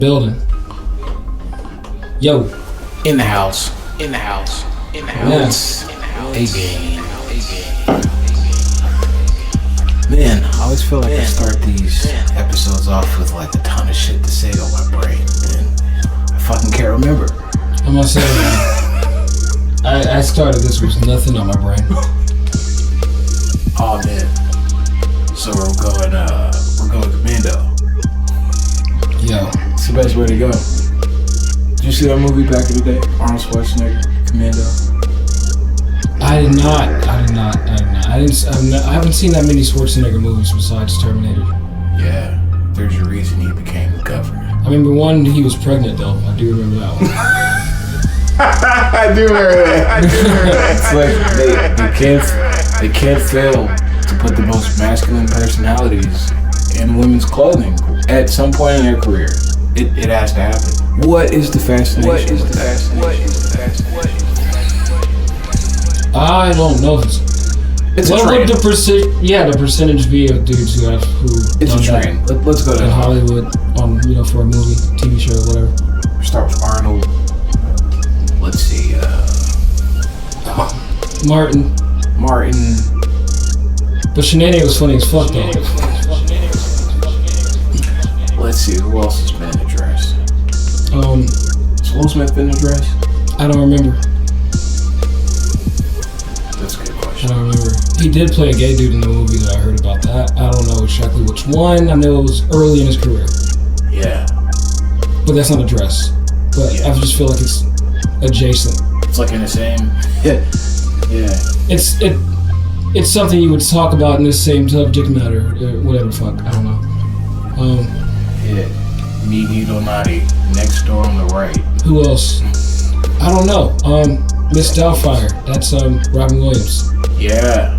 Building. Yo. In the house. Yes. A-game. Man, I always feel like I start these episodes off with like a ton of shit to say on my brain, and I fucking can't remember. I'm gonna say, man, I started this with nothing on my brain. Oh man. So we're going commando. Yo. It's the best way to go. Did you see that movie back in the day? Arnold Schwarzenegger, Commando? I did not. I haven't seen that many Schwarzenegger movies besides Terminator. Yeah, there's a reason he became the governor. I remember one, he was pregnant though. I do remember that one. I do remember that. It's like they can't fail to put the most masculine personalities in women's clothing at some point in their career. It has to happen. What is the fascination? I don't know. It's what a trend. would the percentage be of dudes who It's a trend. Let's go to in Hollywood on for a movie, TV show, whatever. Start with Arnold. Let's see. Martin. But Sinead was funny as fuck though. Let's see, who else has been in a dress? Has Will Smith been in a dress? I don't remember. That's a good I question. don't remember. He did play a gay dude in the movie that I heard about that. I don't know exactly which one. I know it was early in his career. Yeah. But that's not a dress. But I just feel like it's adjacent. It's like in the same. Yeah. It's something you would talk about in this same subject matter, whatever the fuck. I don't know. Yeah. Me Donati, next door on the right. Who else? I don't know. Miss Doubtfire. That's Robin Williams. Yeah.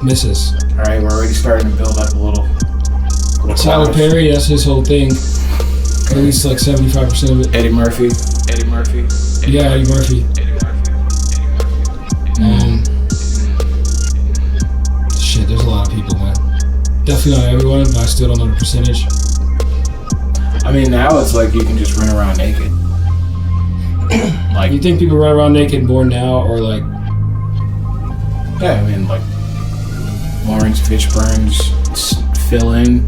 Mrs. All right, we're already starting to build up a little Tyler clash. Perry. That's his whole thing. At least like 75% of it. Eddie Murphy. Yeah, Eddie Murphy. Shit, there's a lot of people, man. Definitely not everyone, but I still don't know the percentage. I mean, now it's like you can just run around naked. Like, You think people run around naked more now, or like? yeah, I mean, like Lawrence Fishburne's fill in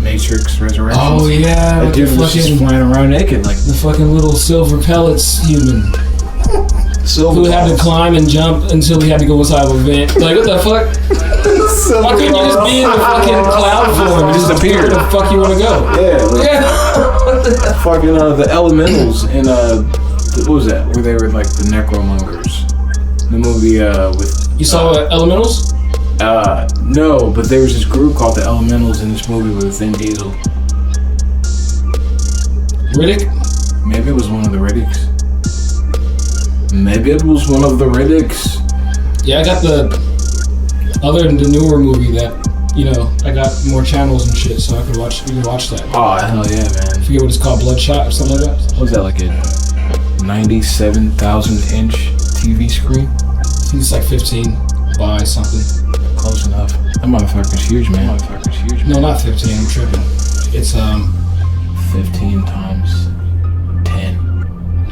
Matrix Resurrections. Oh yeah, that with dude the was just fucking flying around naked, like the fucking little silver pellets human who had to climb and jump until he had to go inside of a vent. Like what the fuck? Why couldn't you just be in the fucking cloud form and just appear? Where the fuck you want to go? Yeah. Fucking the elementals in what was that? Where they were like the necromongers. The movie with You saw Elementals? No, but there was this group called the Elementals in this movie with Vin Diesel. Riddick? Maybe it was one of the Riddicks. Yeah, I got other than the newer movie that, I got more channels and shit, so I could watch that. Oh, hell yeah, man. I forget what it's called, Bloodshot or something like that. What was that, like a 97,000 inch TV screen? I think it's like 15 by something. Close enough. That motherfucker's huge, man. No, not 15, I'm tripping. It's 15 times 10.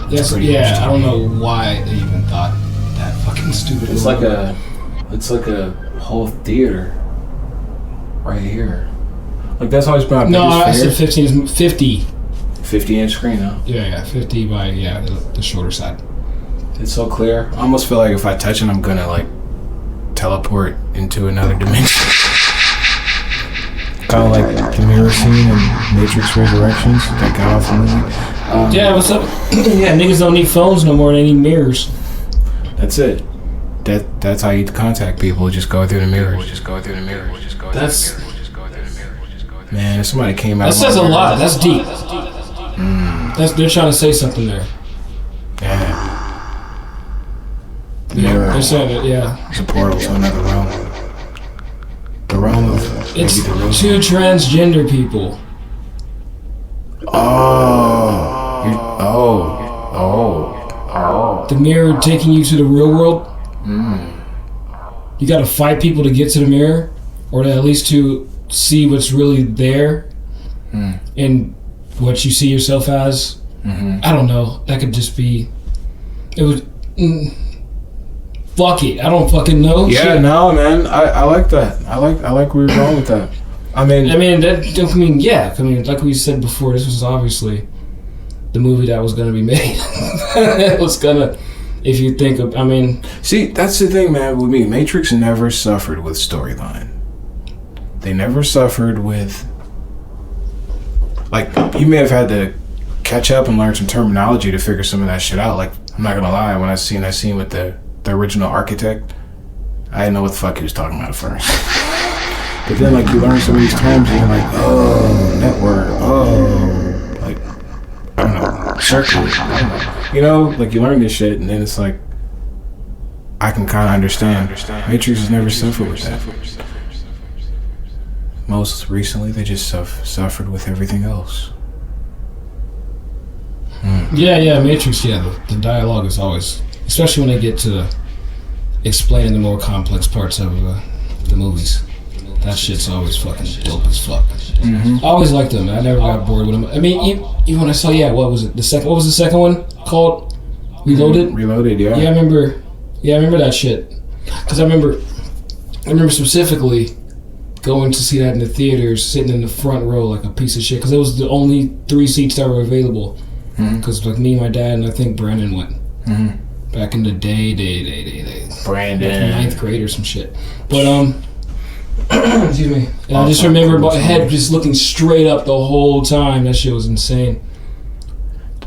Yes, yeah, I don't know why they even thought that fucking stupid. It's like a whole theater right here. Like that's always been my biggest No, I fear. said 15 is 50. 50-inch screen, huh? Yeah, 50 by the shorter side. It's so clear. I almost feel like if I touch it, I'm gonna like teleport into another dimension. Kind of like the mirror scene in Matrix Resurrections that got off the movie. Yeah, what's up? Yeah, niggas don't need phones no more. They need mirrors. That's it. That's how you contact people. Just go through the mirrors. That's Man, if somebody came out. that says a lot. That's deep. They're trying to say something there. Yeah. They're saying it. Yeah. It's a portal to another realm. The realm of It's maybe the real. two transgender people. Oh. The mirror taking you to the real world. You got to fight people to get to the mirror, or to at least to see what's really there. And what you see yourself as. I don't know. That could just be. It was. Fuck it. I don't fucking know. Yeah, shit. No, man. I like that. I like where you're going with that. I mean, yeah. I mean, like we said before, this was obviously the movie that was gonna be made. It was gonna. If you think of, I mean, see, that's the thing, man. With me, Matrix never suffered with storyline. They never suffered with. Like, you may have had to catch up and learn some terminology to figure some of that shit out. Like, I'm not gonna lie, when I seen that scene with the original architect, I didn't know what the fuck he was talking about at first. But then, like, you learn some of these terms and you're like, oh, network, oh, like, I don't know, circuit, I don't know. You know, like, you learn this shit and then it's like, I can kind of understand. Matrix has never suffered with that. Most recently, they just suffered with everything else. Yeah, Matrix, the dialogue is always, especially when they get to explaining the more complex parts of the movies. That shit's always fucking dope as fuck. I always liked them. I never got bored with them. I mean, even when I saw, what was it? What was the second one called? Reloaded? Reloaded, yeah. Yeah, I remember that shit. Because I remember specifically going to see that in the theaters, sitting in the front row like a piece of shit. Because it was the only 3 seats that were available. Because like me, my dad, and I think Brandon went. Back in the day. Brandon. Like 9th grade or some shit. But, excuse me. And I just remember my head just looking straight up the whole time. That shit was insane.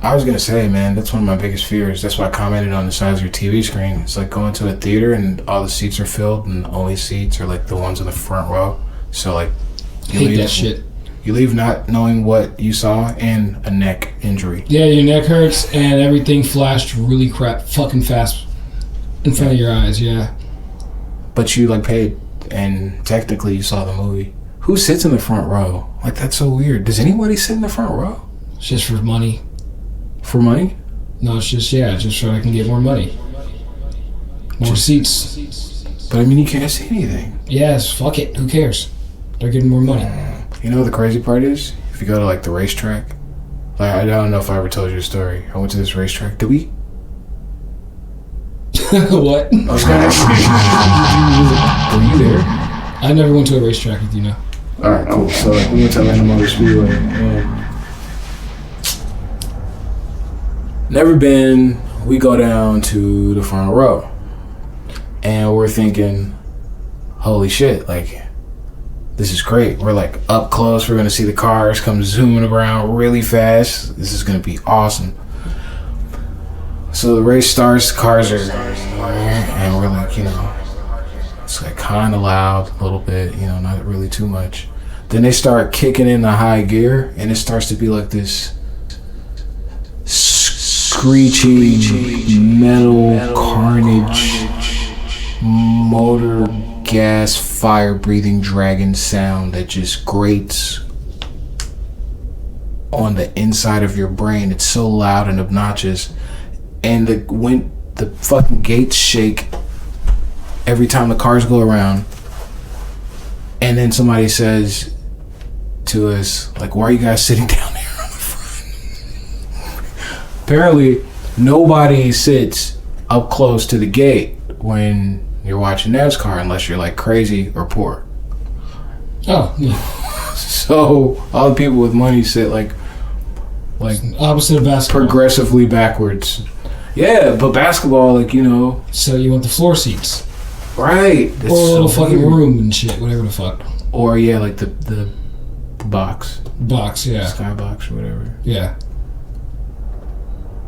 I was gonna say, man, that's one of my biggest fears. That's why I commented on the size of your TV screen. It's like going to a theater and all the seats are filled and the only seats are like the ones in the front row. So like, hate that shit. You leave not knowing what you saw and a neck injury. Yeah, your neck hurts and everything flashed really fucking fast in front of your eyes, yeah. But you like paid and technically you saw the movie. Who sits in the front row? Like, that's so weird. Does anybody sit in the front row? It's just for money. For money? No, it's just so I can get more money. More seats. But I mean, you can't see anything. Yes, fuck it. Who cares? They're getting more money. You know what the crazy part is? If you go to like the racetrack, like I don't know if I ever told you a story. I went to this racetrack. Did we? What? I was going to. Were you there? I never went to a racetrack with you, no. Alright, cool. So like, we went to Atlanta Motor Speedway. Never been. We go down to the front row. And we're thinking, holy shit, like, this is great. We're like up close. We're going to see the cars come zooming around really fast. This is going to be awesome. So the race starts, cars are, and we're like, you know, it's like kind of loud a little bit, you know, not really too much. Then they start kicking in the high gear and it starts to be like this screeching metal carnage motor gas fire breathing dragon sound that just grates on the inside of your brain. It's so loud and obnoxious, and the fucking gates shake every time the cars go around. And then somebody says to us, like, why are you guys sitting down there on the front? Apparently nobody sits up close to the gate when you're watching NASCAR unless you're like crazy or poor. Oh, yeah. So all the people with money sit like opposite of basketball, progressively backwards. Yeah, but basketball, like, you know. So you want the floor seats, right? Or a little fucking room and shit, whatever the fuck. Or yeah, like the box. Box, yeah. Skybox or whatever. Yeah.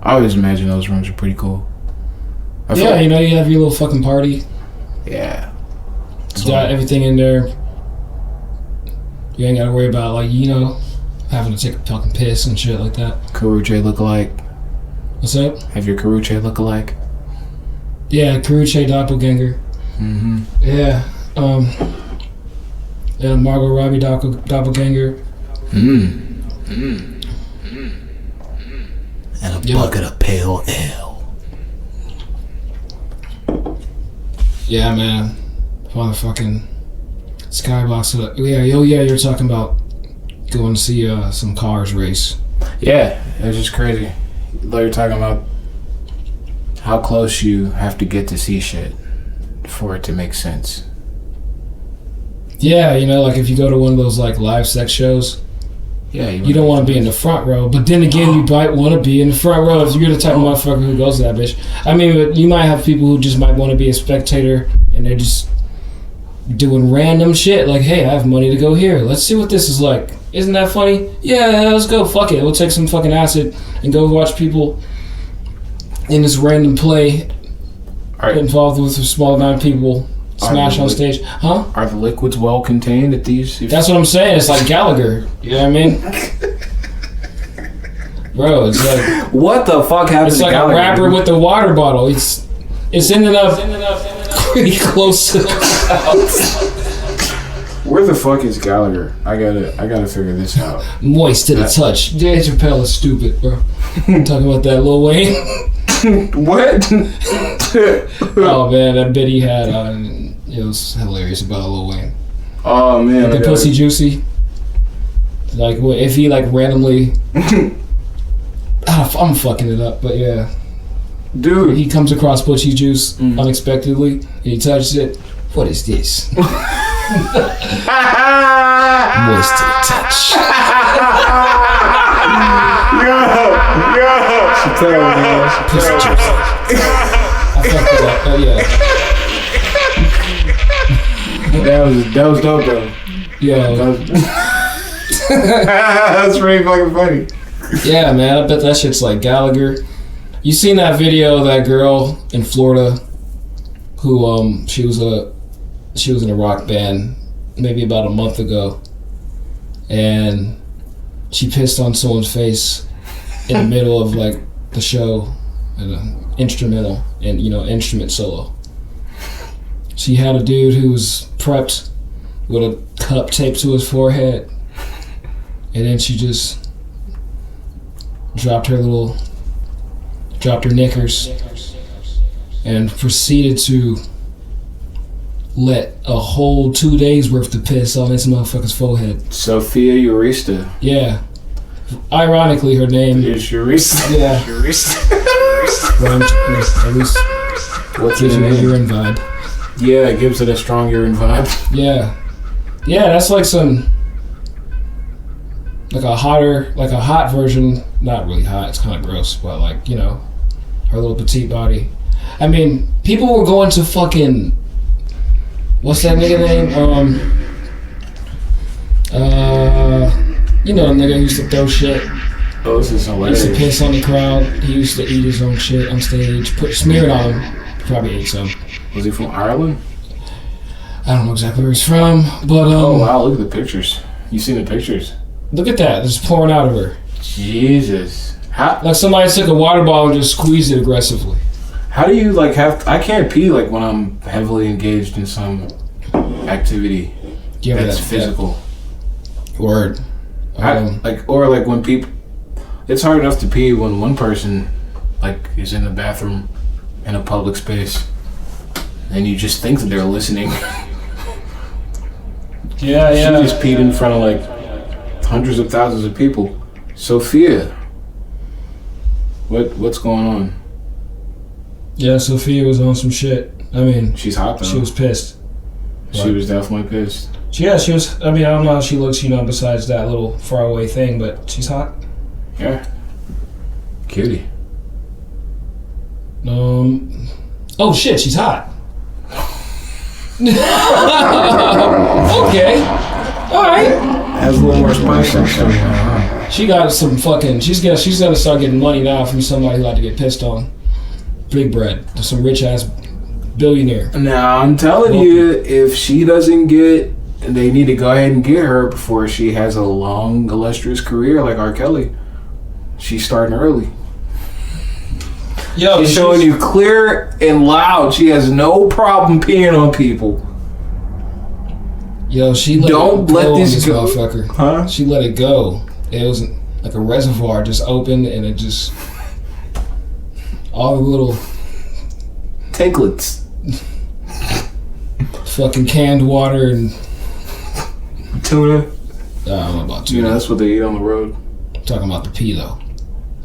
I always imagine those rooms are pretty cool. Yeah, you know, you have your little fucking party. Yeah. You got everything in there. You ain't gotta worry about, like, you know, having to take a fucking piss and shit like that. Karuche look-alike. What's up? Have your Karuche look-alike? Yeah, Karuche doppelganger. Mm-hmm. Yeah. Yeah, Margot Robbie doppelganger. And a bucket of pale ale. Yeah, man. Motherfucking Skybox. Yeah, you're talking about going to see some cars race. Yeah, it was just crazy. Like you're talking about how close you have to get to see shit for it to make sense. Yeah, you know, like if you go to one of those like live sex shows, yeah, you don't want to be in the front row. But then again, you might want to be in the front row if you're the type of motherfucker who goes to that bitch. I mean, but you might have people who just might want to be a spectator and they're just doing random shit like, hey, I have money to go here. Let's see what this is like. Isn't that funny? Yeah, let's go. Fuck it. We'll take some fucking acid and go watch people in this random play involved with a small amount of people smash on stage. Huh? Are the liquids well contained at these? That's what I'm saying. It's like Gallagher. You know what I mean? Bro, it's like... What the fuck happens to Gallagher? It's like a rapper with a water bottle. It's ended up pretty close to the house. Where the fuck is Gallagher? I gotta figure this out. Moist to the touch. Dave Chappelle is stupid, bro. Talking about that Lil Wayne. What? Oh man, that bit he had on, it was hilarious about Lil Wayne. Oh man, the pussy juicy. Like if he like randomly, I'm fucking it up, but yeah, dude, he comes across pussy juice unexpectedly and he touches it. What is this? Moist to the touch. Yo. Pussy juice. I fucked it up. Oh yeah. That was dope though. Yeah. That's pretty fucking funny. Yeah, man. I bet that shit's like Gallagher. You seen that video of that girl in Florida who she was in a rock band maybe about a month ago, and she pissed on someone's face in the middle of like the show, an instrumental and instrument solo. She had a dude who was prepped with a cup taped to his forehead, and then she just dropped her knickers and proceeded to let a whole 2 days worth of piss on this motherfucker's forehead. Sophia Urista. Yeah. Ironically, her name is Urista. Yeah. Urista. At least what's gives you a urine vibe. Yeah, it gives it a strong urine vibe. Yeah. Yeah, that's like some... like a hot version. Not really hot, it's kind of gross, but like, her little petite body. I mean, people were going to fucking... what's that nigga name? The nigga who used to throw shit. Oh, this is hilarious. He used to piss on the crowd. He used to eat his own shit on stage. Smear it on him. Probably ate some. Was he from Ireland? I don't know exactly where he's from, but oh wow, look at the pictures. You seen the pictures? Look at that. It's pouring out of her. Jesus. How? Like somebody took a water bottle and just squeezed it aggressively. How do you like have? I can't pee like when I'm heavily engaged in some activity that's physical. Word. Or when people. It's hard enough to pee when one person like is in the bathroom in a public space, and you just think that they're listening. Yeah. She just peed in front of like hundreds of thousands of people. Sophia, what's going on? Yeah, Sophia was on some shit. I mean, she's hot though. She was pissed. She was definitely pissed. Yeah, she was. I mean, I don't know how she looks, besides that little faraway thing, but she's hot. Yeah. Cutie. Oh shit, she's hot. Okay. Alright. Has a little more spice. She got some fucking... She's gonna start getting money now from somebody who like to get pissed on. Big bread. Some rich ass billionaire. Now, I'm telling you, if she doesn't get... They need to go ahead and get her before she has a long, illustrious career like R. Kelly. She's starting early. Yo, she's showing you clear and loud. She has no problem peeing on people. Yo, she let Don't let this go. Motherfucker. Huh? She let it go. It was like a reservoir just opened and it just... all the little... tanklets. Fucking canned water and... tuna. I don't know about tuna. That's what they eat on the road. talking about the pee though.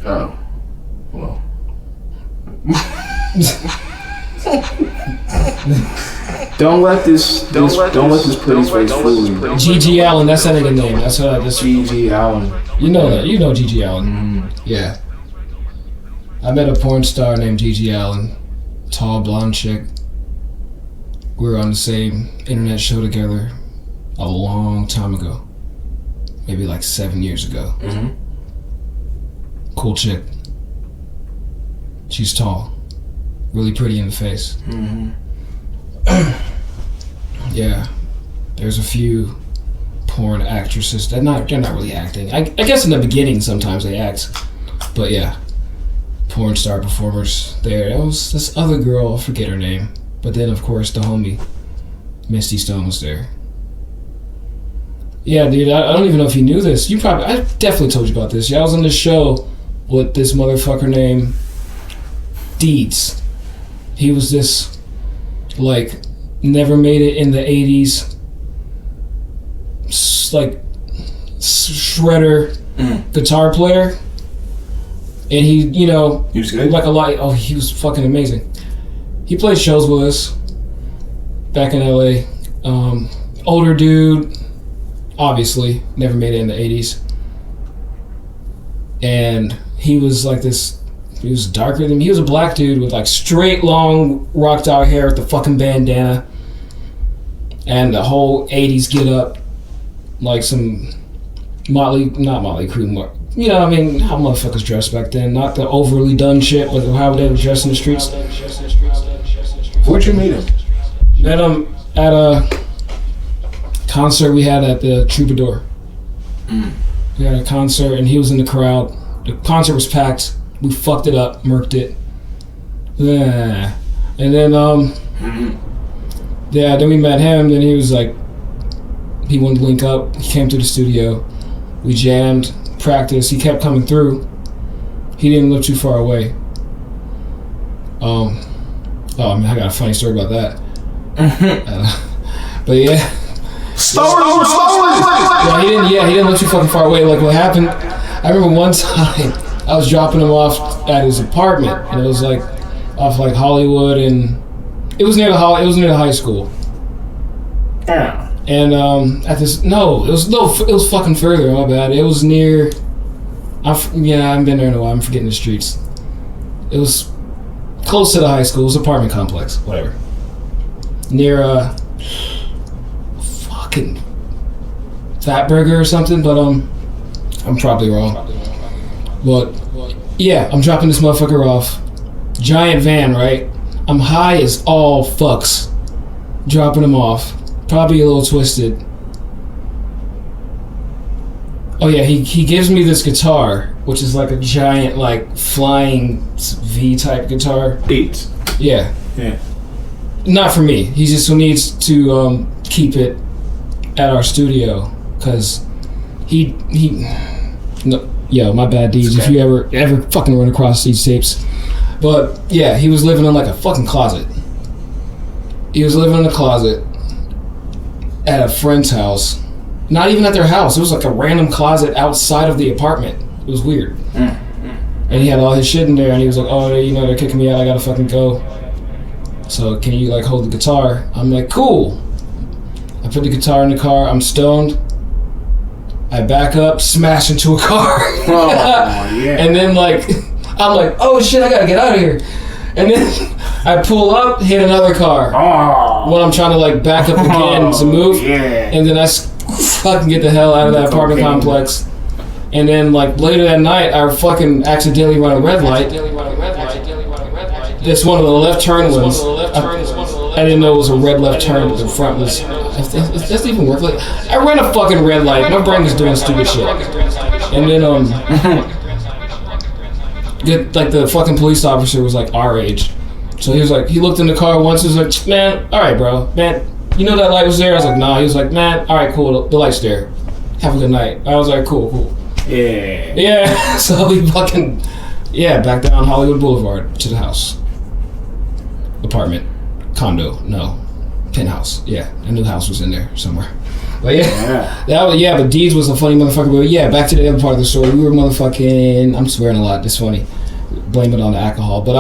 Oh, well. Don't let this pretty face fool you. G.G. Allen, that's that nigga name. That's what I just. G.G. Allen. You know that. You know G.G. Allen. Mm-hmm. Yeah. I met a porn star named G.G. Allen. Tall, blonde chick. We were on the same internet show together a long time ago. Maybe like 7 years ago. Mm-hmm. Cool chick. She's tall. Really pretty in the face. Mm-hmm. Yeah. There's a few porn actresses. They're not really acting. I guess in the beginning sometimes they act. But yeah. Porn star performers there. There was this other girl, I forget her name. But then of course the homie, Misty Stone, was there. Yeah, dude, I don't even know if you knew this. I definitely told you about this. Yeah, I was on this show with this motherfucker named Deeds. He was this, like, never made it in the 80s, like, shredder guitar player. And he, you know, he was good? Like a lot. Oh, he was fucking amazing. He played shows with us back in LA. Older dude, obviously, never made it in the 80s. And he was like this. He was darker than me. He was a black dude with like straight, long, rocked out hair with the fucking bandana. And the whole 80s get up. Like some not Motley Crue, you know, I mean, how motherfuckers dressed back then. Not the overly done shit, but how they were dressed in the streets. Where'd you meet him? Met him at a concert we had at the Troubadour. We had a concert and he was in the crowd. The concert was packed. We fucked it up, murked it. Yeah. And then, yeah, then we met him. Then he was like, he wanted to link up. He came to the studio. We jammed, practiced. He kept coming through. He didn't live too far away. Oh man, I got a funny story about that. But yeah. Yeah, he didn't live too fucking far away. Like what happened, I remember one time I was dropping him off at his apartment, and it was like off like Hollywood, and it was near the high school. Yeah. And at this, it was fucking further. My bad. It was near. I haven't been there in a while. I'm forgetting the streets. It was close to the high school. It was an apartment complex, whatever. Near fucking Fatburger or something, but I'm probably wrong. But yeah, I'm dropping this motherfucker off. Giant van, right? I'm high as all fucks. Dropping him off. Probably a little twisted. Oh yeah, he gives me this guitar, which is like a giant, like flying V-type guitar. Beats. Yeah. Yeah. Not for me. He just needs to keep it at our studio, cause no, my bad, Deeds. If you ever fucking run across these tapes, but yeah, he was living in like a fucking closet. He was living in a closet at a friend's house. Not even at their house. It was like a random closet outside of the apartment. It was weird. And he had all his shit in there, and he was like, oh, you know, they're kicking me out. I gotta fucking go. So can you like hold the guitar? I'm like, cool. I put the guitar in the car. I'm stoned. I back up, smash into a car. Oh, yeah. And then like, I'm like, oh shit, I gotta get out of here. And then I pull up, hit another car. Oh. When I'm trying to like back up again to move. Yeah. And then I fucking get the hell out of that apartment complex. And then like later that night, I fucking accidentally run a red light. It's one of the left turn ones. I didn't know it was a red left turn, but the front was. It doesn't even work. Like I ran a fucking red light. My brain was doing stupid shit. And then like the fucking police officer was like our age, so he was like, he looked in the car once. He was like, man, all right, bro, man, you know that light was there? I was like, nah. He was like, man, all right, cool. The light's there. Have a good night. I was like, cool. Yeah. Yeah. So we fucking back down Hollywood Boulevard to the house. Apartment, condo, no, penthouse. Yeah, a new house was in there somewhere. But but Deeds was a funny motherfucker. But yeah, back to the other part of the story. We were motherfucking. I'm swearing a lot. It's funny. Blame it on the alcohol. But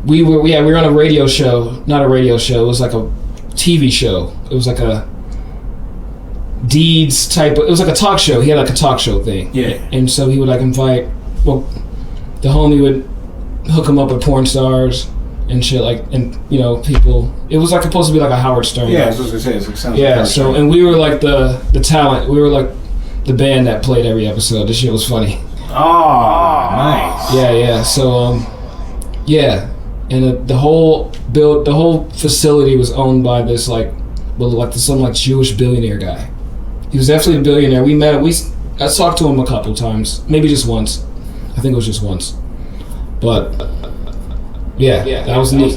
we were on a radio show. Not a radio show. It was like a TV show. It was like a Deeds type. It was like a talk show. He had like a talk show thing. Yeah. And so he would like invite. Well, the homie would hook him up with porn stars and shit, like, and you know, people. It was like supposed to be like a Howard Stern. Yeah, that's what I was gonna say. It's like sounds yeah. So and we were like the talent. We were like the band that played every episode. This shit was funny. Oh, nice. Yeah. So and the whole facility was owned by this some Jewish billionaire guy. He was definitely a billionaire. We met. I talked to him a couple times, maybe just once. I think it was just once. But that was neat.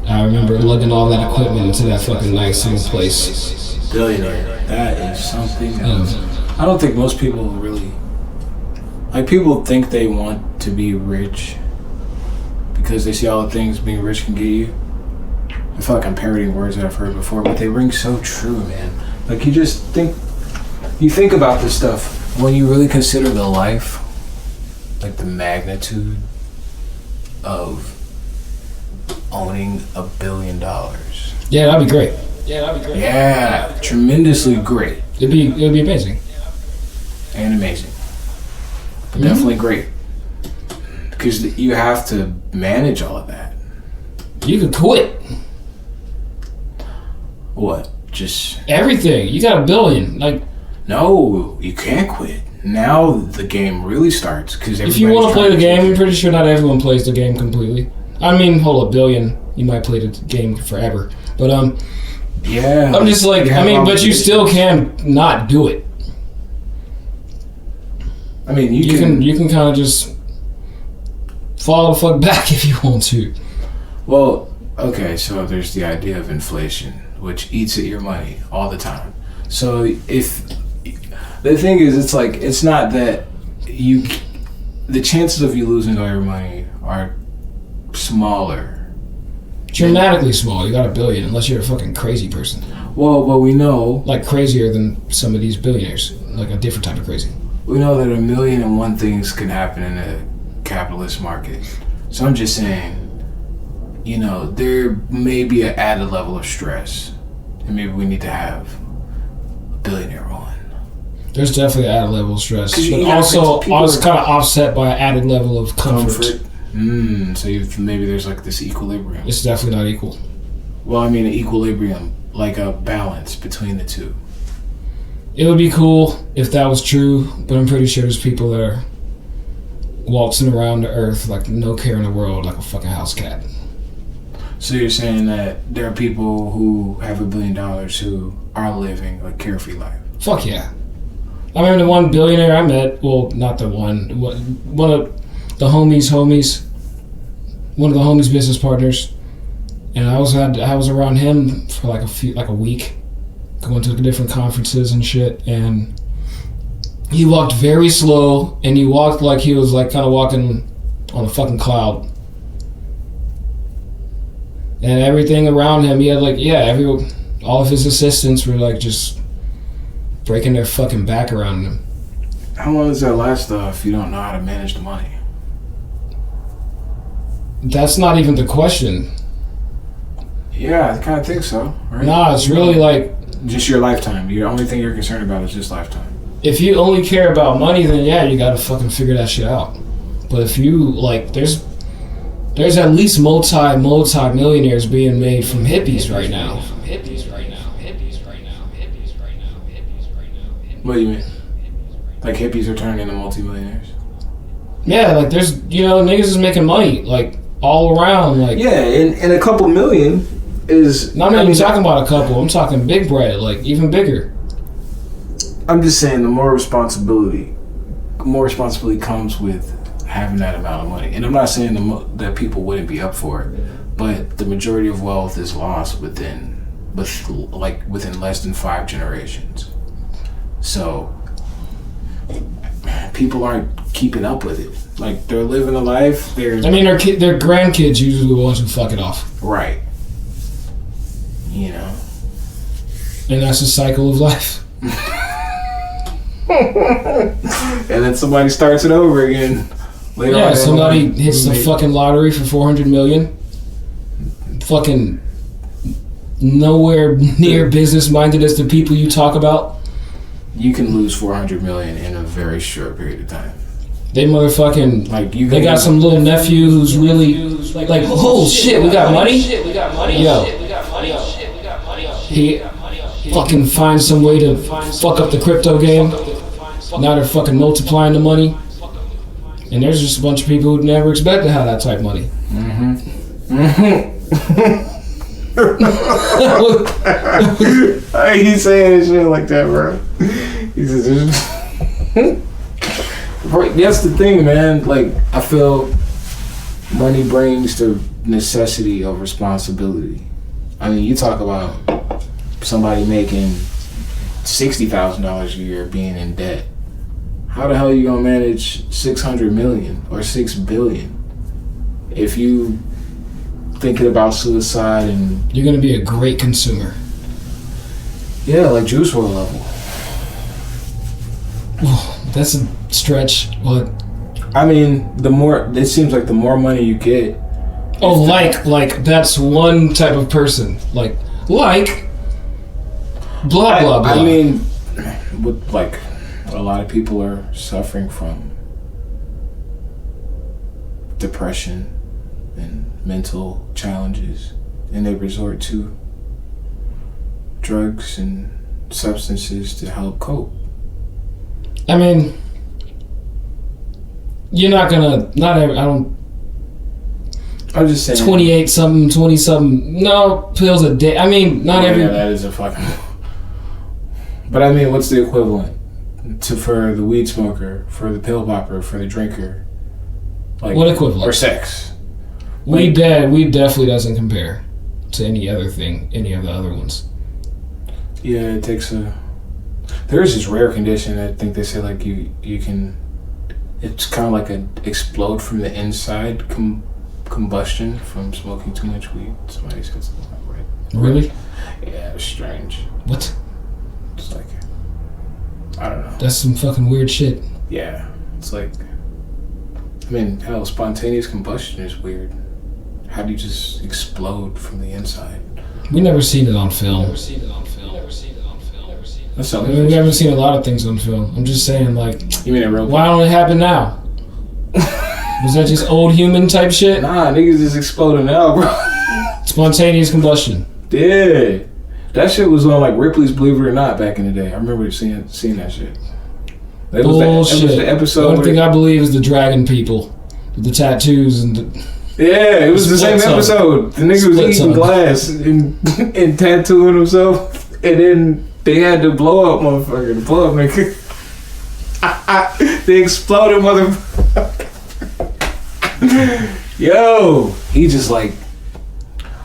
I remember lugging all that equipment into that fucking nice little place. Billionaire. That is something else. I don't think most people really people think they want to be rich because they see all the things being rich can get you. I feel like I'm parodying words that I've heard before, but they ring so true, man. Like you think about this stuff when you really consider the life, like the magnitude of owning $1 billion. Yeah, that'd be great. Yeah, tremendously great. It'd be amazing. And amazing. But definitely great. Because you have to manage all of that. You could quit. What? Just everything. You got $1 billion. Like, no, you can't quit. Now the game really starts because if you want to play the game, I'm pretty sure not everyone plays the game completely. I mean, hold $1 billion, you might play the game forever. But yeah, I'm just like, but you still can not do it. I mean, you can kind of just fall the fuck back if you want to. Well, okay, so there's the idea of inflation, which eats at your money all the time. So if the thing is, it's like, it's not that the chances of you losing all your money are smaller. Dramatically small. You got $1 billion, unless you're a fucking crazy person. Well, we know, like crazier than some of these billionaires, like a different type of crazy. We know that 1,000,001 things can happen in a capitalist market. So I'm just saying, you know, there may be an added level of stress, and maybe we need to have a billionaire on. There's definitely an added level of stress, but also it's kind of offset by an added level of comfort. So maybe there's like this equilibrium. It's definitely not equal. Well, I mean an equilibrium, like a balance between the two. It would be cool if that was true, but I'm pretty sure there's people that are waltzing around the earth like no care in the world, like a fucking house cat. So you're saying that there are people who have $1 billion who are living a carefree life? Fuck yeah. I remember the one billionaire I met, well, not the one of the homies, one of the homies' business partners, and I was around him for like a week, going to different conferences and shit, and he walked very slow, and he walked like he was like kind of walking on a fucking cloud. And everything around him, he had like, all of his assistants were like just breaking their fucking back around him. How long does that last though if you don't know how to manage the money? That's not even the question. Yeah, I kind of think so, right? Nah, it's really like just your lifetime. The only thing you're concerned about is just lifetime. If you only care about money, then yeah, you gotta fucking figure that shit out. But if you like, there's at least multi-millionaires being made from hippies right now. What do you mean? Like hippies are turning into multi-millionaires? Yeah, like there's, niggas is making money, like all around, like. Yeah, and a couple million is. I'm not even talking about a couple. I'm talking big bread, like even bigger. I'm just saying, the more responsibility comes with having that amount of money. And I'm not saying that people wouldn't be up for it, but the majority of wealth is lost within less than 5 generations. So people aren't keeping up with it. Like, they're living a life. Their grandkids usually the ones who fuck it off. Right. You know. And that's the cycle of life. And then somebody starts it over again. Yeah, somebody hits the fucking lottery for $400 million. Fucking nowhere near business minded as the people you talk about. You can lose $400 million in a very short period of time. They motherfucking they got some little nephew who's really like, oh shit, we got money. Yo, he fucking finds some way to fuck up the crypto game. Now they're fucking multiplying the money. And there's just a bunch of people who never expect to have that type of money. Why are you saying shit like that, bro? He says, that's the thing, man. Like, I feel money brings the necessity of responsibility. I mean, you talk about somebody making $60,000 a year being in debt. How the hell are you gonna manage $600 million or $6 billion if you thinking about suicide? And you're gonna be a great consumer. Yeah, like Juice WRLD level. That's a stretch, but I mean, it seems like the more money you get. Oh, like that's one type of person. Like blah blah blah. I mean, with like. A lot of people are suffering from depression and mental challenges, and they resort to drugs and substances to help cope. I mean, you're not gonna. I'm just saying. 28 something, 20 something. No pills a day. I mean, not every. Yeah, that is a fucking. But I mean, what's the equivalent? For the weed smoker, for the pill popper, for the drinker, like what equivalent? Or sex. Weed definitely doesn't compare to any other thing, any of the other ones. Yeah, it takes there's this rare condition. I think they say like you can. It's kind of like a explode from the inside combustion from smoking too much weed. Somebody said something like that. Really? Yeah, it's strange. What? It's like. I don't know. That's some fucking weird shit. Yeah. It's like, I mean, hell, spontaneous combustion is weird. How do you just explode from the inside? We never seen it on film. That's I mean, we haven't seen a lot of things on film. I'm just saying, like, you mean it real? Why don't it happen now? Was that just old human type shit? Nah, niggas just exploding now, bro. Spontaneous combustion. Yeah. That shit was on like Ripley's Believe It or Not back in the day. I remember seeing that shit. That was the episode. The only thing I believe is the dragon people with the tattoos and the. Yeah, it was the same episode. The nigga was eating glass and tattooing himself, and then they had to blow up motherfucker. The blow up nigga. They exploded motherfucker. Yo, he just like.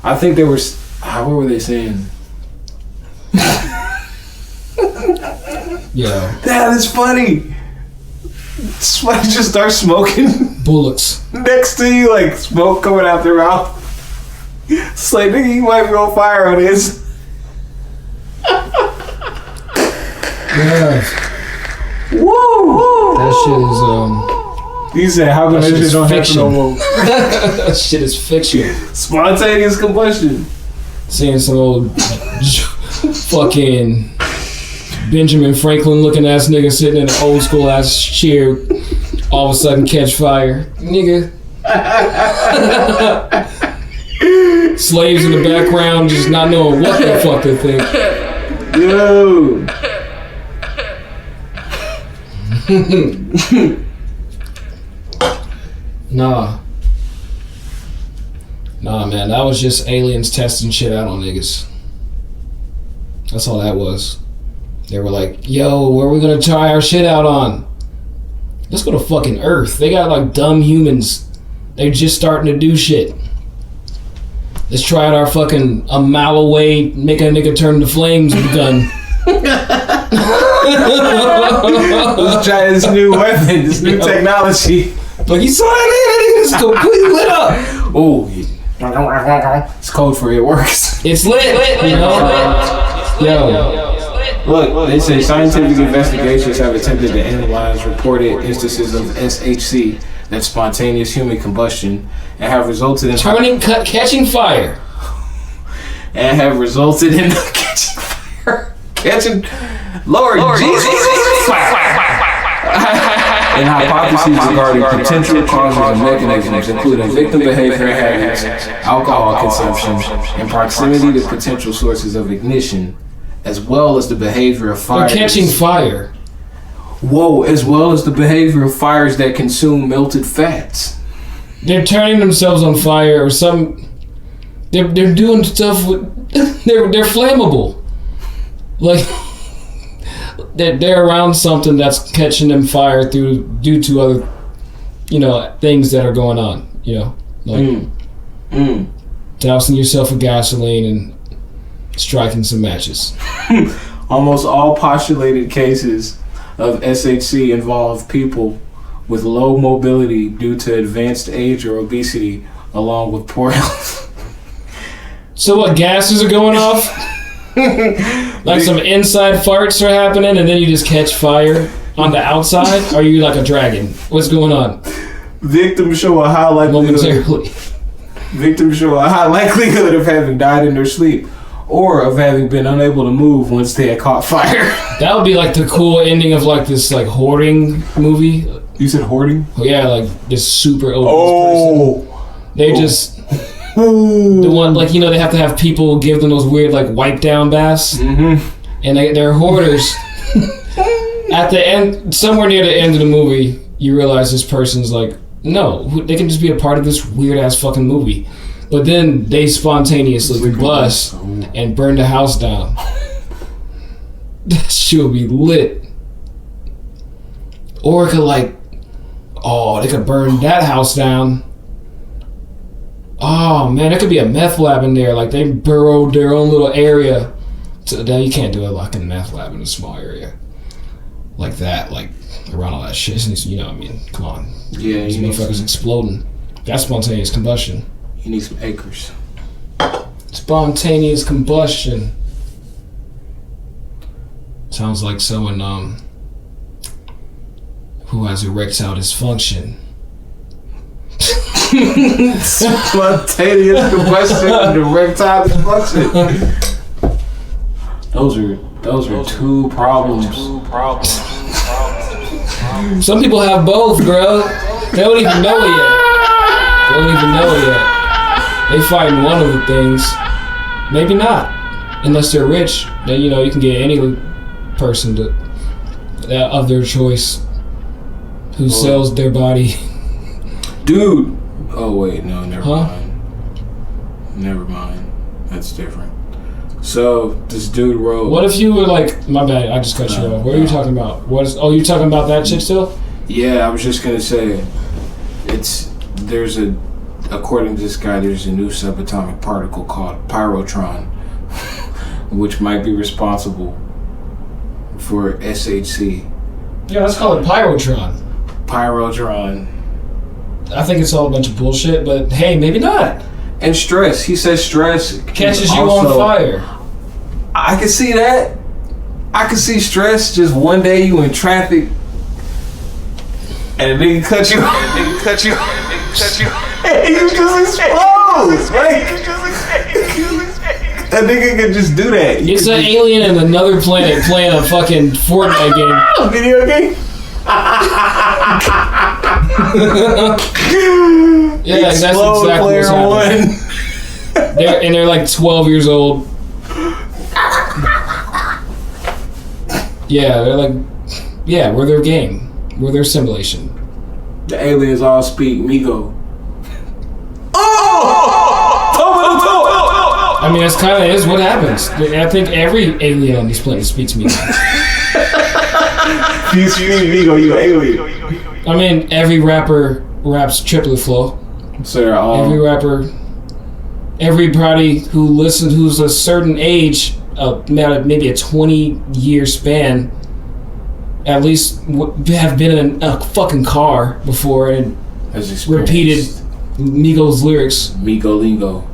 I think they were. What were they saying? Yeah. That is funny. Somebody just starts smoking bullets next to you, like smoke coming out their mouth. It's like, nigga, you might be on fire on this. Yeah. Woo! That shit is He said, how come that shit don't happen no more? That shit is fiction. Spontaneous combustion. Seeing some old fucking Benjamin Franklin looking ass nigga sitting in an old school ass chair, all of a sudden catch fire. Nigga. Slaves in the background just not knowing what the fuck to think. Yo. Nah, man, that was just aliens testing shit out on niggas. That's all that was. They were like, yo, where are we gonna try our shit out on? Let's go to fucking Earth. They got like dumb humans. They're just starting to do shit. Let's try out our fucking a mile away, make a nigga turn to flames with a gun. Let's try this new weapon, this new technology. Like, you saw that nigga? It's completely lit up. Oh, It's code for it works. It's lit, you know? Yo. Look, they say scientific investigations have attempted to analyze reported instances of SHC, that's spontaneous human combustion, and have resulted in catching fire. And have resulted in catching Lord Jesus. And hypotheses regarding potential causes and mechanisms, including victim behavior habits, alcohol consumption, and proximity to potential sources of ignition, as well as the behavior of fires. They're catching fire. Whoa, as well as the behavior of fires that consume melted fats. They're turning themselves on fire or some. They're doing stuff with. They're flammable. Like. They're around something that's catching them fire due to other, things that are going on. Like dousing yourself with gasoline and striking some matches. Almost all postulated cases of SHC involve people with low mobility due to advanced age or obesity, along with poor health. So what, gases are going off? Like some inside farts are happening and then you just catch fire on the outside? Or are you like a dragon? What's going on? Victims show a high likelihood of having died in their sleep or of having been unable to move once they had caught fire. That would be like the cool ending of like this like hoarding movie. You said hoarding? Yeah, like this super obese person. They just... The one, like, they have to have people give them those weird, like, wipe down baths. Mm-hmm. And they're hoarders. At the end, somewhere near the end of the movie, you realize this person's like, no, they can just be a part of this weird-ass fucking movie. But then they spontaneously combust and burn the house down. That shit would be lit. Or it could, like, they could burn that house down. Oh man, there could be a meth lab in there. Like they burrowed their own little area. So now you can't do it like a meth lab in a small area like that. Like around all that shit. Come on. Yeah, these motherfuckers exploding. That's spontaneous combustion. You need some acres. Spontaneous combustion. Sounds like someone who has erectile dysfunction. Spontaneous combustion and erectile dysfunction. Those are two problems. Some people have both, bro. They don't even know it yet. They fighting one of the things. Maybe not. Unless they're rich. Then you can get any person of their choice who sells their body. Dude. Oh wait, no, never mind. That's different. So this dude wrote. What if you were like, my bad, I just cut you off. What are you talking about? You talking about that shit still? Yeah, I was just gonna say, according to this guy, there's a new subatomic particle called pyrotron, which might be responsible for SHC. Yeah, let's call it pyrotron. Pyrotron. I think it's all a bunch of bullshit, but hey, maybe not. And stress. He says stress catches you on fire. I can see that. I can see stress. Just one day you in traffic, and a nigga cut you. And you just explode. That nigga can just do that. It's an alien in another planet playing a fucking Fortnite game. Video game. Yeah, that's exactly what's happening. They're like 12 years old. Yeah, they're like, we're their game. We're their simulation. The aliens all speak Migo. I mean, that's kind of is what happens. I think every alien on this planet speaks Migo. You speak Migo, you alien. I mean, every rapper raps triplet flow. So they're all... Everybody who's a certain age, maybe a 20-year span, at least have been in a fucking car before and has repeated Migos lyrics. Migo lingo.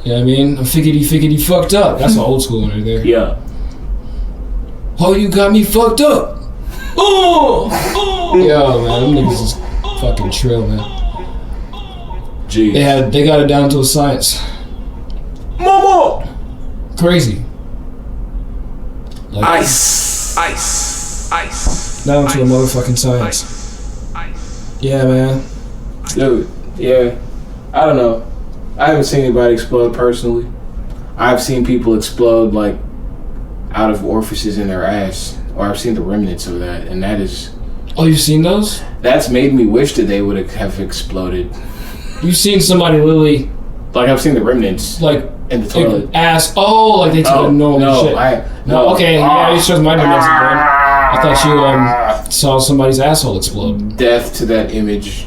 You know what I mean? I'm figgity fucked up. That's an old school one right there. Yeah. Oh, you got me fucked up. Oh. Yo, man, them niggas is fucking trill, man. Jeez. They got it down to a science. Momo. Crazy. Like, Ice. Down to a motherfucking science. Yeah, man. Dude, yeah. I don't know. I haven't seen anybody explode personally. I've seen people explode like out of orifices in their ass, or I've seen the remnants of that, and that is. Oh, you've seen those? That's made me wish that they would have exploded. You've seen somebody literally. Like I've seen the remnants, like in the toilet. Ass. Oh, like they took a normal shit. No. Okay, yeah, you showed my domestic one. I thought you saw somebody's asshole explode. Death to that image.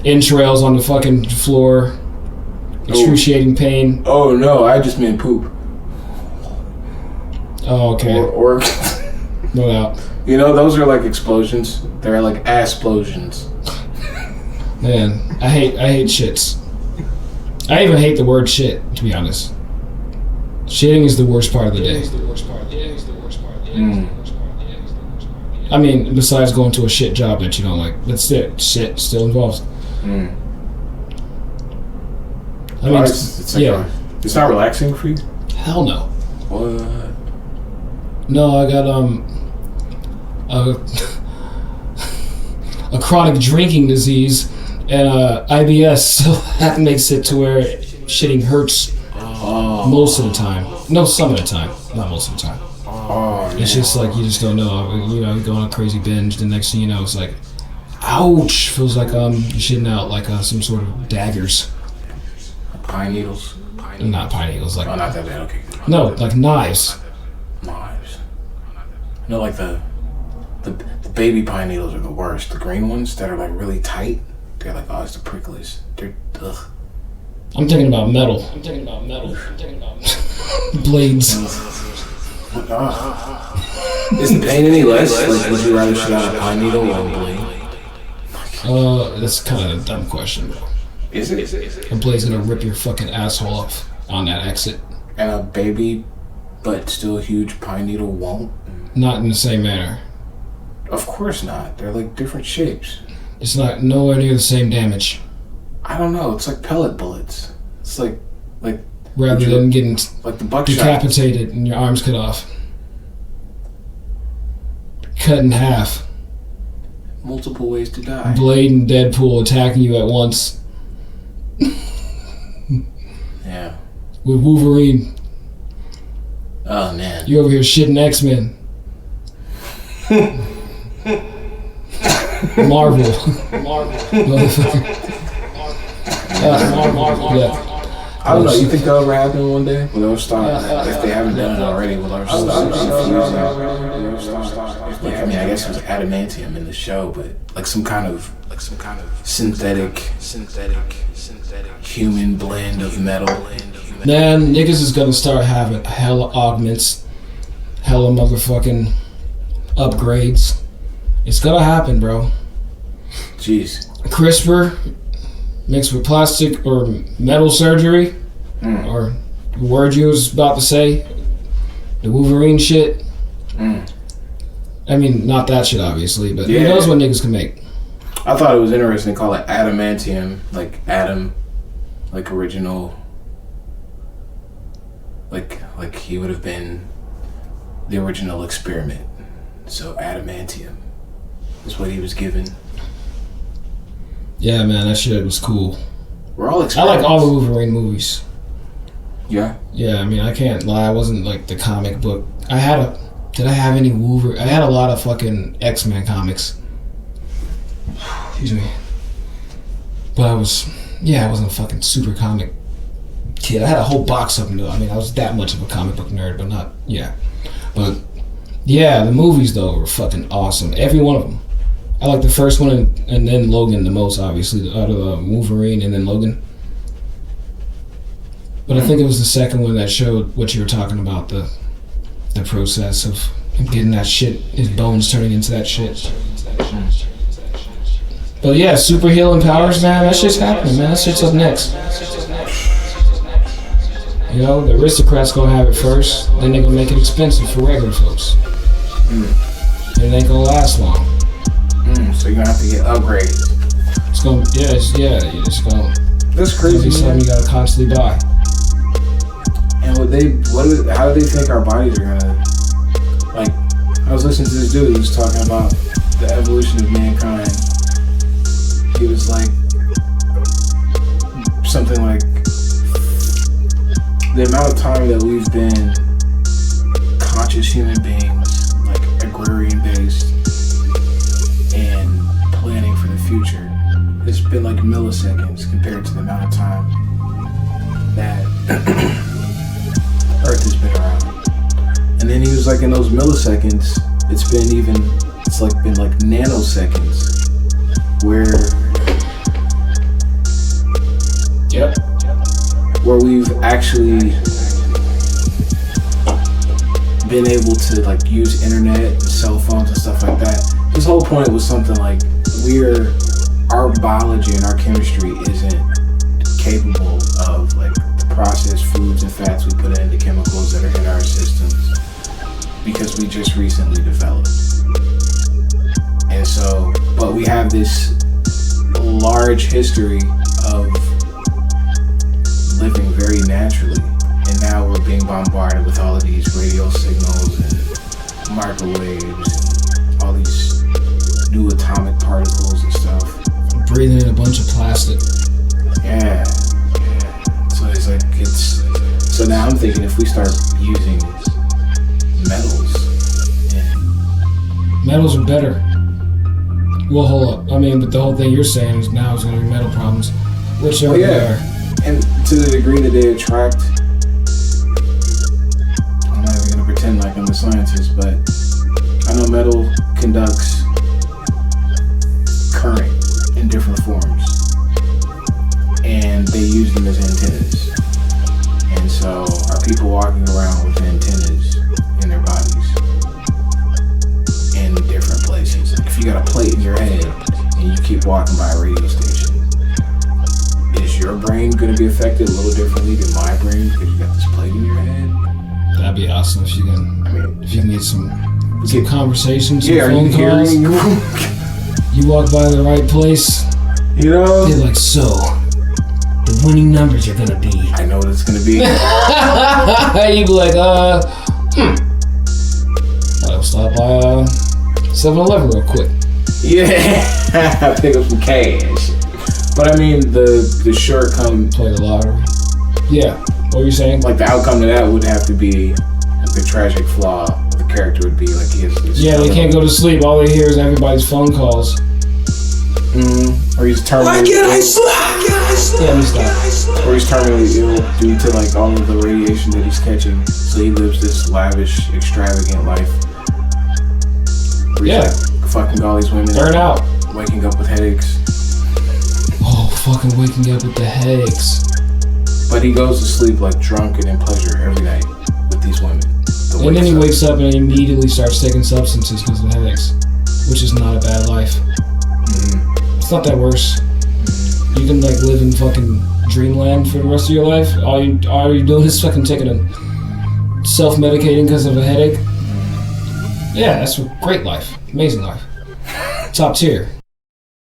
Entrails on the fucking floor. Excruciating pain. Oh no, I just meant poop. Oh, okay. Or no doubt. You know, those are like explosions. They're like ass-plosions. Man, I hate shits. I even hate the word shit, to be honest. Shitting is the worst part of the day. I mean, besides going to a shit job that you don't like, that's it. Shit still involved. I mean, it's like it's not relaxing for you? Hell no. What? No, I got a chronic drinking disease and IBS, so that makes it to where shitting hurts most of the time. No, some of the time, not most of the time. It's just like you just don't know. You know, you go on a crazy binge. The next thing you know, it's like, ouch! Feels like you're shitting out like some sort of daggers. Pine needles. Not pine needles. Like not that bad. Okay. No, like knives. Knives. No, like the baby pine needles are the worst. The green ones that are like really tight. They're like, it's the prickliest. They're ugh. I'm thinking about metal. Blades. Is the pain any less? Like, would you rather shoot out a pine needle or a blade? That's kind of a dumb question, bro. Is it? A blade's gonna rip your fucking asshole off on that exit. And a baby, but still huge pine needle won't? Not in the same manner. Of course not. They're like different shapes. It's not nowhere near the same damage. I don't know. It's like pellet bullets. It's like rather than getting like the buckshot decapitated and your arms cut off, cut in half. Multiple ways to die. Blade and Deadpool attacking you at once. Yeah. With Wolverine. Oh man. You over here shitting X-Men. Marvel. Yeah. I don't know. You think that'll ever happen one day? Will those start? If they haven't done it already, will those start? Like, I mean, I guess it was adamantium in the show, but like some kind of synthetic human blend of metal. Man, niggas is gonna start having hella augments, hella motherfucking upgrades. It's gonna happen, bro. Jeez. CRISPR mixed with plastic or metal surgery, or the word you was about to say, the Wolverine shit. I mean, not that shit, obviously, but who knows what niggas can make. I thought it was interesting to call it adamantium, like Adam, like original, like he would have been the original experiment. So adamantium is what he was given. Yeah, man, that shit was cool. We're all I like all the Wolverine movies. Yeah? Yeah, I mean, I can't lie. I wasn't like the comic book. Did I have any Wolverine? I had a lot of fucking X-Men comics. Excuse me. But I wasn't a fucking super comic kid. I had a whole box of them, though. I mean, I was that much of a comic book nerd, but not, But, yeah, the movies, though, were fucking awesome. Every one of them. I like the first one and then Logan the most, obviously, out of Wolverine and then Logan. But I think it was the second one that showed what you were talking about, the process of him getting that shit, his bones turning into that shit. But yeah, super healing powers, man. That shit's happening, man. That shit's up next. You know, the aristocrats gonna have it first, then they gonna make it expensive for regular folks. And it ain't gonna last long. So you're gonna have to get upgrades. It's gonna, it's gonna. That's crazy. It's something you gotta constantly buy. And how do they think our bodies are gonna, like, I was listening to this dude, he was talking about the evolution of mankind. He was like, something like, the amount of time that we've been conscious human beings, like agrarian based, and planning for the future, it's been like milliseconds compared to the amount of time that Earth has been around. And then he was like, in those milliseconds, it's been like nanoseconds, where we've actually been able to like use internet and cell phones and stuff like that. His whole point was something like, our biology and our chemistry isn't capable of like the processed foods and fats we put in, the chemicals that are in our systems, because we just recently developed. And so, but we have this large history of living very naturally, and now we're being bombarded with all of these radio signals and microwaves and all these new atomic particles and stuff. Breathing in a bunch of plastic. Yeah. So it's like, so now I'm thinking if we start using metals. Metals are better. Well, hold up. I mean, but the whole thing you're saying is now it's going to be metal problems, whichever they are. And to the degree that they attract, I'm not even going to pretend like I'm a scientist, but I know metal conducts current in different forms, and they use them as antennas. And so are people walking around with antennas in their bodies in different places? Like if you got a plate in your head and you keep walking by a radio station, is your brain going to be affected a little differently than my brain because you got this plate in your head? That'd be awesome if you can get some conversations, some are phone you calls. hearing? You walk by the right place, you know? They're like, so, the winning numbers are gonna be. I know what it's gonna be. You be like, I'll stop by 7-Eleven real quick. Yeah, pick up some cash. But I mean, the shortcoming. Play the lottery. Yeah, what were you saying? Like the outcome to that would have to be the tragic flaw. The character would be like he has this. Yeah, they can't go to sleep. All they hear is everybody's phone calls. Or he's terminally. Why can't I sleep? Yeah, stop. Or he's terminally ill due to like all of the radiation that he's catching. So he lives this lavish, extravagant life. Yeah. Like, fucking all these women. Burn out. Waking up with headaches. Oh, fucking waking up with the headaches. But he goes to sleep like drunk and in pleasure every night with these women. And then he wakes up and immediately starts taking substances because of the headaches, which is not a bad life. It's not that worse. You can like live in fucking dreamland for the rest of your life. All you're doing is fucking taking a self-medicating because of a headache. Yeah, that's a great life. Amazing life. Top tier.